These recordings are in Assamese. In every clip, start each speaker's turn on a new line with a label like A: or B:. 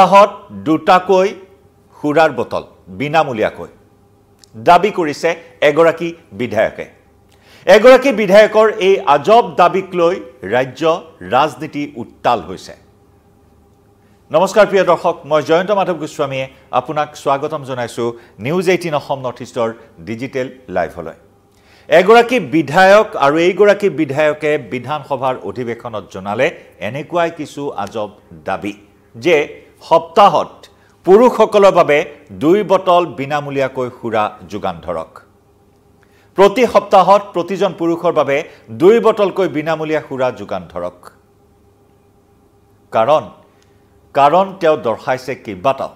A: সপ্তাহত দুটাকৈ সুৰাৰ বটল বিনামূলীয়াকৈ দাবী কৰিছে এগৰাকী বিধায়কে। এগৰাকী বিধায়কৰ এই আজব দাবীক লৈ ৰাজ্য ৰাজনীতি উত্তাল হৈছে। নমস্কাৰ প্ৰিয় দৰ্শক, মই জয়ন্ত মাধৱ গোস্বামীয়ে আপোনাক স্বাগতম জনাইছো নিউজ 18 অসম নৰ্থ ইষ্টৰ ডিজিটেল লাইভলৈ। এগৰাকী বিধায়ক আৰু এইগৰাকী বিধায়কে বিধানসভাৰ অধিৱেশনত জনালে এনেকুৱাই কিছু আজব দাবী যে সপ্তাহত পুৰুষসকলৰ বাবে 2 বটল বিনামূলীয়াকৈ সুৰা যোগান ধৰক। প্ৰতি সপ্তাহত প্ৰতিজন পুৰুষৰ বাবে 2 বটলকৈ বিনামূলীয়া সুৰা যোগান ধৰক। কাৰণ তেওঁ দৰ্শাইছে কেইবাটাও,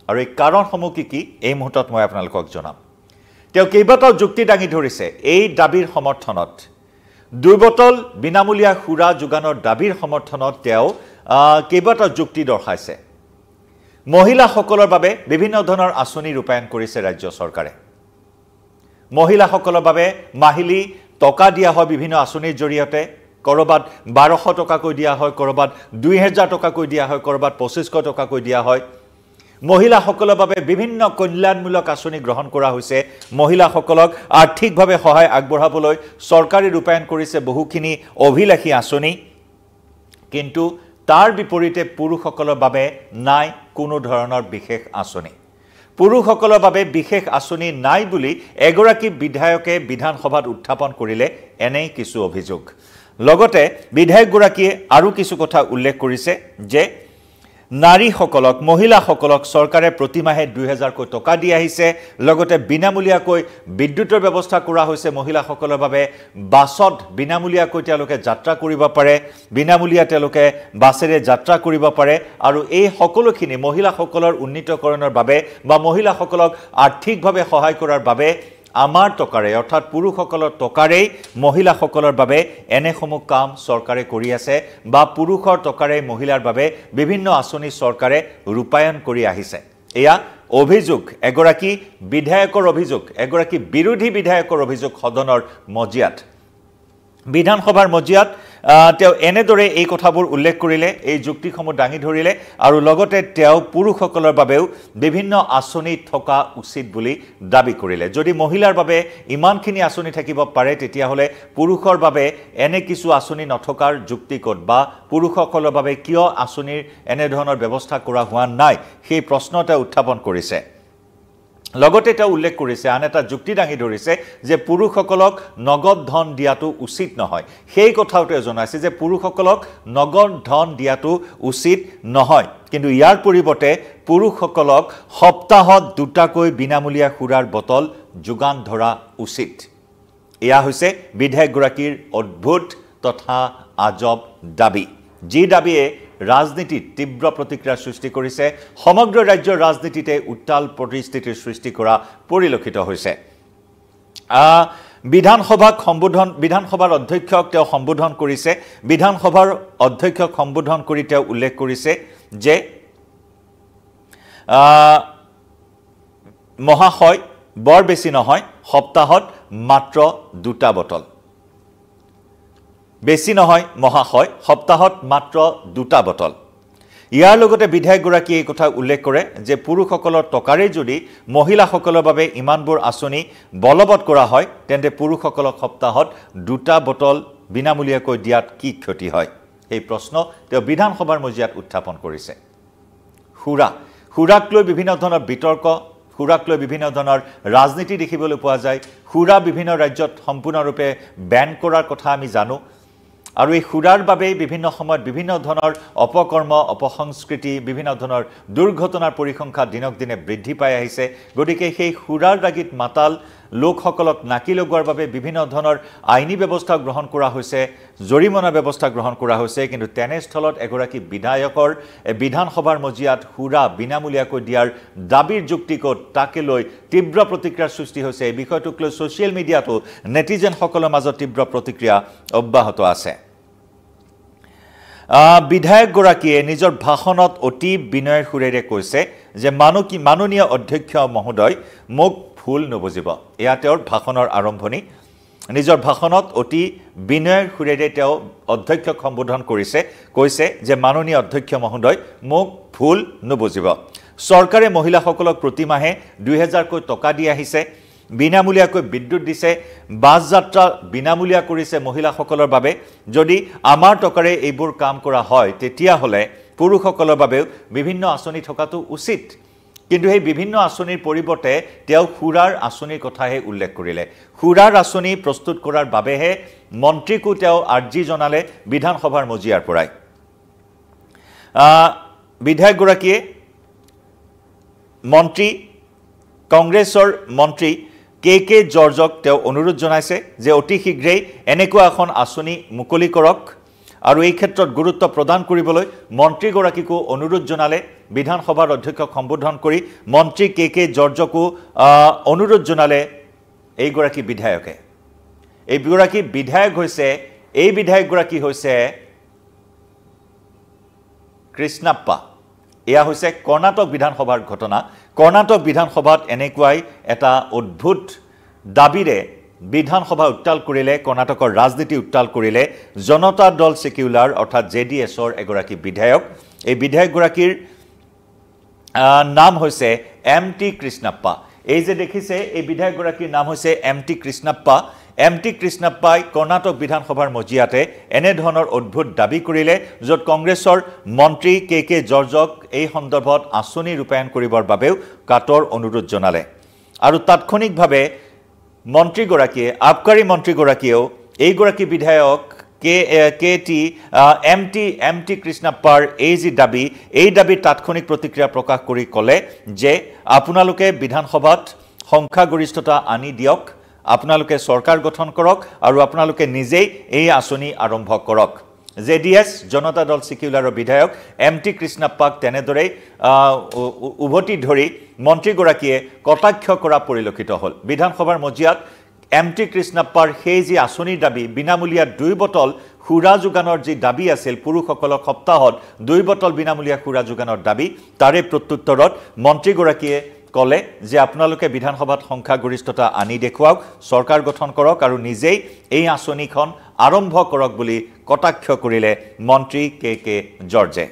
A: আৰু এই কাৰণসমূহ কি এই মুহূৰ্তত মই আপোনালোকক জনাম। তেওঁ কেইবাটাও যুক্তি দাঙি ধৰিছে এই দাবীৰ সমৰ্থনত। 2 বটল বিনামূলীয়া সুৰা যোগানৰ দাবীৰ সমৰ্থনত তেওঁ কেইবাটাও যুক্তি দৰ্শাইছে। মহিলাসকলৰ বাবে বিভিন্ন ধৰণৰ আঁচনি ৰূপায়ণ কৰিছে ৰাজ্য চৰকাৰে। মহিলাসকলৰ বাবে মাহিলী টকা দিয়া হয় বিভিন্ন আঁচনিৰ জৰিয়তে। কৰবাত 1200 টকাকৈ দিয়া হয়, কৰবাত 2000 টকাকৈ দিয়া হয়, কৰবাত 2500 টকাকৈ দিয়া হয়। মহিলাসকলৰ বাবে বিভিন্ন কল্যাণমূলক আঁচনি গ্ৰহণ কৰা হৈছে। মহিলাসকলক আৰ্থিকভাৱে সহায় আগবঢ়াবলৈ চৰকাৰে ৰূপায়ণ কৰিছে বহুখিনি অভিলাষী আঁচনি। কিন্তু তাৰ বিপৰীতে পুৰুষসকলৰ বাবে নাই কোনো ধৰণৰ বিশেষ আঁচনি। পুৰুষসকলৰ বাবে বিশেষ আঁচনি নাই বুলি এগৰাকী বিধায়কে বিধানসভাত উত্থাপন কৰিলে এনেই কিছু অভিযোগ। লগতে বিধায়কগৰাকীয়ে আৰু কিছু কথা উল্লেখ কৰিছে যে নাৰীসকলক, মহিলাসকলক চৰকাৰে প্ৰতিমাহে 2000কৈ টকা দি আহিছে। লগতে বিনামূলীয়াকৈ বিদ্যুতৰ ব্যৱস্থা কৰা হৈছে মহিলাসকলৰ বাবে। বাছত বিনামূলীয়াকৈ তেওঁলোকে যাত্ৰা কৰিব পাৰে, বিনামূলীয়া তেওঁলোকে বাছেৰে যাত্ৰা কৰিব পাৰে। আৰু এই সকলোখিনি মহিলাসকলৰ উন্নীতকৰণৰ বাবে বা মহিলাসকলক আৰ্থিকভাৱে সহায় কৰাৰ বাবে আমাৰ টকাৰে, অৰ্থাৎ পুৰুষসকলৰ টকাৰেই মহিলাসকলৰ বাবে এনেসমূহ কাম চৰকাৰে কৰি আছে, বা পুৰুষৰ টকাৰে মহিলাৰ বাবে বিভিন্ন আঁচনি চৰকাৰে ৰূপায়ণ কৰি আহিছে। এয়া অভিযোগ, এগৰাকী বিধায়কৰ অভিযোগ, এগৰাকী বিৰোধী বিধায়কৰ অভিযোগ সদনৰ মজিয়াত, বিধানসভাৰ মজিয়াত তেওঁ এনেদৰে এই কথাবোৰ উল্লেখ কৰিলে, এই যুক্তিসমূহ দাঙি ধৰিলে। আৰু লগতে তেওঁ পুৰুষসকলৰ বাবেও বিভিন্ন আঁচনি থকা উচিত বুলি দাবী কৰিলে। যদি মহিলাৰ বাবে ইমানখিনি আঁচনি থাকিব পাৰে, তেতিয়াহ'লে পুৰুষৰ বাবে এনে কিছু আঁচনি নথকাৰ যুক্তি ক'ত, বা পুৰুষসকলৰ বাবে কিয় আঁচনিৰ এনেধৰণৰ ব্যৱস্থা কৰা হোৱা নাই, সেই প্ৰশ্ন তেওঁ উত্থাপন কৰিছে। লগতে তেওঁ উল্লেখ কৰিছে, আন এটা যুক্তি দাঙি ধৰিছে যে পুৰুষসকলক নগদ ধন দিয়াটো উচিত নহয়। সেই কথাও তেওঁ জনাইছে যে পুৰুষসকলক নগদ ধন দিয়াটো উচিত নহয়, কিন্তু ইয়াৰ পৰিৱৰ্তে পুৰুষসকলক সপ্তাহত 2টাকৈ বিনামূলীয়া সুৰাৰ বটল যোগান ধৰা উচিত। এয়া হৈছে বিধায়কগৰাকীৰ অদ্ভুত তথা আজব দাবী, যি দাবীয়ে ৰাজনীতিত তীব্ৰ প্ৰতিক্ৰিয়াৰ সৃষ্টি কৰিছে। সমগ্ৰ ৰাজ্যৰ ৰাজনীতিতে উত্তাল পৰিস্থিতিৰ সৃষ্টি কৰা পৰিলক্ষিত হৈছে। বিধানসভাৰ অধ্যক্ষক তেওঁ সম্বোধন কৰিছে। বিধানসভাৰ অধ্যক্ষক সম্বোধন কৰি তেওঁ উল্লেখ কৰিছে যে মহাশয়, বৰ বেছি নহয়, সপ্তাহত মাত্ৰ 2টা বটল। বেছি নহয় মহাশয়, সপ্তাহত মাত্ৰ 2টা বটল। ইয়াৰ লগতে বিধায়কগৰাকীয়ে এই কথা উল্লেখ কৰে যে পুৰুষসকলৰ টকাৰে যদি মহিলাসকলৰ বাবে ইমানবোৰ আঁচনি বলবৎ কৰা হয়, তেন্তে পুৰুষসকলক সপ্তাহত 2টা বটল বিনামূলীয়াকৈ দিয়াত কি ক্ষতি হয়, সেই প্ৰশ্ন তেওঁ বিধানসভাৰ মজিয়াত উত্থাপন কৰিছে। সুৰাক লৈ বিভিন্ন ধৰণৰ বিতৰ্ক, সুৰাক লৈ বিভিন্ন ধৰণৰ ৰাজনীতি দেখিবলৈ পোৱা যায়। সুৰা বিভিন্ন ৰাজ্যত সম্পূৰ্ণৰূপে বেন কৰাৰ কথা আমি জানো, আৰু এই সুৰাৰ বাবেই বিভিন্ন সময়ত বিভিন্ন ধৰণৰ অপকৰ্ম, অপসংস্কৃতি, বিভিন্ন ধৰণৰ দুৰ্ঘটনাৰ পৰিসংখ্যা দিনক দিনে বৃদ্ধি পাই আহিছে। গতিকে সেই সুৰাৰ দাগীত মাতাল লোকসকলক নাকি লগোৱাৰ বাবে বিভিন্ন ধৰণৰ আইনী ব্যৱস্থা গ্ৰহণ কৰা হৈছে, জৰিমনা ব্যৱস্থা গ্ৰহণ কৰা হৈছে। কিন্তু তেনেস্থলত এগৰাকী বিধায়কৰ বিধানসভাৰ মজিয়াত সুৰা বিনামূলীয়াকৈ দিয়াৰ দাবীৰ যুক্তি ক'ত, তাকে লৈ তীব্ৰ প্ৰতিক্ৰিয়াৰ সৃষ্টি হৈছে। এই বিষয়টোক লৈ ছ'চিয়েল মিডিয়াতো নেটিজেনসকলৰ মাজত তীব্ৰ প্ৰতিক্ৰিয়া অব্যাহত আছে। বিধায়কগৰাকীয়ে নিজৰ ভাষণত অতি বিনয়ৰ সুৰেৰে কৈছে যে মাননীয় অধ্যক্ষ মহোদয়, মোক ভুল নুবুজিব। এয়া তেওঁৰ ভাষণৰ আৰম্ভণি। নিজৰ ভাষণত অতি বিনয়ৰ সুৰেৰে তেওঁ অধ্যক্ষক সম্বোধন কৈছে যে মাননীয় অধ্যক্ষ মহোদয় মোক ভুল নুবুজিব চৰকাৰে মহিলাসকলক প্ৰতিমাহে 2000 কৈ টকা দি আহিছে বিনামূলীয়াকৈ বিদ্যুৎ দিছে বাছ যাত্ৰা বিনামূলীয়া কৰিছে মহিলাসকলৰ বাবে যদি আমাৰ টকাৰে এইবোৰ কাম কৰা হয় তেতিয়া হলে পুৰুষসকলৰ বাবে বিভিন্ন আঁচনি থকাটো উচিত কিন্তু এই বিভিন্ন আঁচনিৰ পৰিৱৰ্তে তেওঁ খুৰাৰ আঁচনিৰ কথাহে উল্লেখ কৰিলে খুৰাৰ আঁচনি প্ৰস্তুত কৰাৰ বাবেহে মন্ত্ৰীকো তেওঁ আৰ্জি জনালে বিধানসভাৰ মজিয়াৰ পৰাই বিধায়কগৰাকীয়ে মন্ত্ৰী কংগ্ৰেছৰ মন্ত্ৰী কে জৰ্জক তেওঁ অনুৰোধ জনাইছে যে অতি শীঘ্ৰেই এনেকুৱা এখন আঁচনি মুকলি কৰক আৰু এই ক্ষেত্ৰত গুৰুত্ব প্ৰদান কৰিবলৈ মন্ত্ৰীগৰাকীকো অনুৰোধ জনালে বিধানসভাৰ অধ্যক্ষক সম্বোধন কৰি মন্ত্ৰী কে জৰ্জকো অনুৰোধ জনালে এইগৰাকী বিধায়কে এইগৰাকী বিধায়কগৰাকী হৈছে কৃষ্ণাপ্পা এয়া হৈছে কৰ্ণাটক বিধানসভাৰ ঘটনা কৰ্ণাটক বিধানসভাত এনেকুৱাই এটা অদ্ভুত দাবীৰে বিধানসভা উত্তাল কৰিলে কৰ্ণাটকৰ ৰাজনীতি উত্তাল কৰিলে জনতা দল সেকুলাৰ অৰ্থাৎ জেডিএছৰ এগৰাকী বিধায়ক এই বিধায়কগৰাকীৰ নাম হৈছে এমটি কৃষ্ণাপ্পা এই যে দেখিছে এই বিধায়কগৰাকীৰ নাম হৈছে এমটি কৃষ্ণাপ্পাই কৰ্ণাটক বিধানসভাৰ মজিয়াতে এনে ধৰণৰ অদ্ভুত দাবী কৰিলে য'ত কংগ্ৰেছৰ মন্ত্ৰী কে জৰ্জক এই সন্দৰ্ভত আঁচনি ৰূপায়ণ কৰিবৰ বাবেও কাটৰ অনুৰোধ জনালে আৰু তাৎক্ষণিকভাৱে মন্ত্ৰীগৰাকীয়ে আবকাৰী মন্ত্ৰীগৰাকীয়েও এইগৰাকী বিধায়ক এমটি কৃষ্ণাপ্পাৰ এই যি দাবী এই দাবীৰ তাৎক্ষণিক প্ৰতিক্ৰিয়া প্ৰকাশ কৰি ক'লে যে আপোনালোকে বিধানসভাত সংখ্যাগৰিষ্ঠতা আনি দিয়ক আপোনালোকে চৰকাৰ গঠন কৰক আৰু আপোনালোকে নিজেই এই আঁচনি আৰম্ভ কৰক জেডিএছ জনতা দল সেকুলাৰৰ বিধায়ক এমটি কৃষ্ণাপ্পাক তেনেদৰে উভতি ধৰি মন্ত্ৰীগৰাকীয়ে কটাক্ষ কৰা পৰিলক্ষিত হ'ল বিধানসভাৰ মজিয়াত এমটি কৃষ্ণাপ্পাৰ সেই যি আঁচনিৰ দাবী বিনামূলীয়া 2 বটল খুৰা যোগানৰ যি দাবী আছিল পুৰুষসকলক সপ্তাহত 2 বটল বিনামূলীয়া খুৰা যোগানৰ দাবী তাৰে প্ৰত্যুত্তৰত মন্ত্ৰীগৰাকীয়ে ক'লে যে আপোনালোকে বিধানসভাত সংখ্যাগৰিষ্ঠতা আনি দেখুৱাওক চৰকাৰ গঠন কৰক আৰু নিজেই এই আঁচনিখন আৰম্ভ কৰক বুলি কটাক্ষ কৰিলে মন্ত্ৰী কে জৰ্জে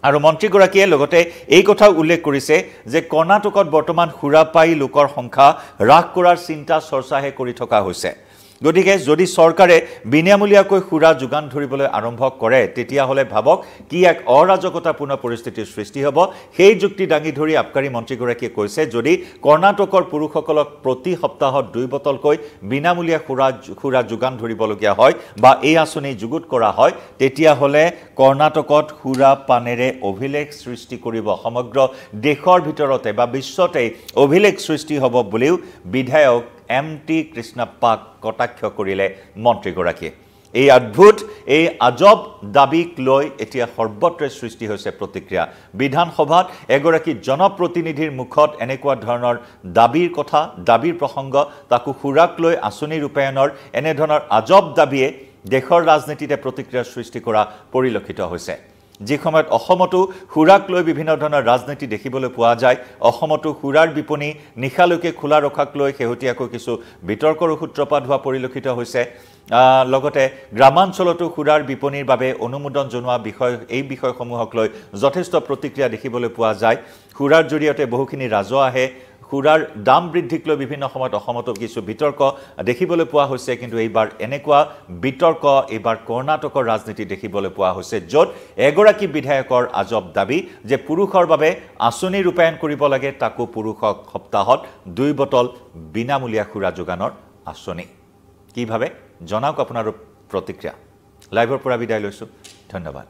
A: আৰু মন্ত্ৰীগৰাকীয়ে লগতে এই কথা উল্লেখ কৰিছে যে কৰ্ণাটকত বৰ্তমান খুৰাপাই লোকৰ সংখ্যা হ্ৰাস কৰাৰ চিন্তা চৰ্চাহে কৰি থকা হৈছে গতিকে যদি চৰকাৰে বিনামূলীয়াকৈ খুৰা যোগান ধৰিবলৈ আৰম্ভ কৰে তেতিয়া হলে ভাবক কি এক অৰাজকতাপূৰ্ণ পৰিস্থিতিৰ সৃষ্টি হ'ব সেই যুক্তি দাঙি ধৰি আবকাৰী মন্ত্ৰীগৰাকীয়ে কৈছে যদি কৰ্ণাটকৰ পুৰুষসকলক প্ৰতি সপ্তাহত 2 বটলকৈ বিনামূলীয়া খুৰা যোগান ধৰিবলগীয়া হয় বা এই আঁচনি যুগুত কৰা হয় তেতিয়া হলে কৰ্ণাটকত খুৰা পানেৰে অভিলেখ সৃষ্টি কৰিব সমগ্ৰ দেশৰ ভিতৰতে বা বিশ্বতে অভিলেখ সৃষ্টি হ'ব বুলিও বিধায়ক এমটি কৃষ্ণাপ্পাক কটাক্ষ কৰিলে মন্ত্ৰীগৰাকীয়ে এই অদ্ভুত এই আজব দাবীক লৈ এতিয়া সৰ্বত্ৰে সৃষ্টি হৈছে প্ৰতিক্ৰিয়া বিধানসভাত এগৰাকী জনপ্ৰতিনিধিৰ মুখত এনেকুৱা ধৰণৰ দাবীৰ প্ৰসংগ তাকো খুৰাক লৈ আঁচনি ৰূপায়ণৰ এনে ধৰণৰ আজব দাবীয়ে দেশৰ ৰাজনীতিতে প্ৰতিক্ৰিয়াৰ সৃষ্টি কৰা পৰিলক্ষিত হৈছে যি সময়ত অসমতো খুৰাক লৈ বিভিন্ন ধৰণৰ ৰাজনীতি দেখিবলৈ পোৱা যায় অসমতো খুৰাৰ বিপণী নিশালৈকে খোলা ৰখাক লৈ শেহতীয়াকৈ কিছু বিতৰ্কৰ সূত্ৰপাত হোৱা পৰিলক্ষিত হৈছে লগতে গ্ৰামাঞ্চলতো খুৰাৰ বিপণীৰ বাবে অনুমোদন জনোৱা এই বিষয়সমূহক লৈ যথেষ্ট প্ৰতিক্ৰিয়া দেখিবলৈ পোৱা যায় খুৰাৰ জৰিয়তে বহুখিনি ৰাজহ আহে খুৰাৰ দাম বৃদ্ধিক লৈ বিভিন্ন সময়ত অসমতো কিছু বিতৰ্ক দেখিবলৈ পোৱা হৈছে কিন্তু এইবাৰ এনেকুৱা বিতৰ্ক এইবাৰ কৰ্ণাটকৰ ৰাজনীতি দেখিবলৈ পোৱা হৈছে য'ত এগৰাকী বিধায়কৰ আজব দাবী যে পুৰুষৰ বাবে আঁচনি ৰূপায়ণ কৰিব লাগে তাকো পুৰুষক সপ্তাহত 2 বটল বিনামূলীয়া খুৰা যোগানৰ আঁচনি কিভাৱে জনাওক আপোনাৰ প্ৰতিক্ৰিয়া লাইভৰ পৰা বিদায় লৈছো ধন্যবাদ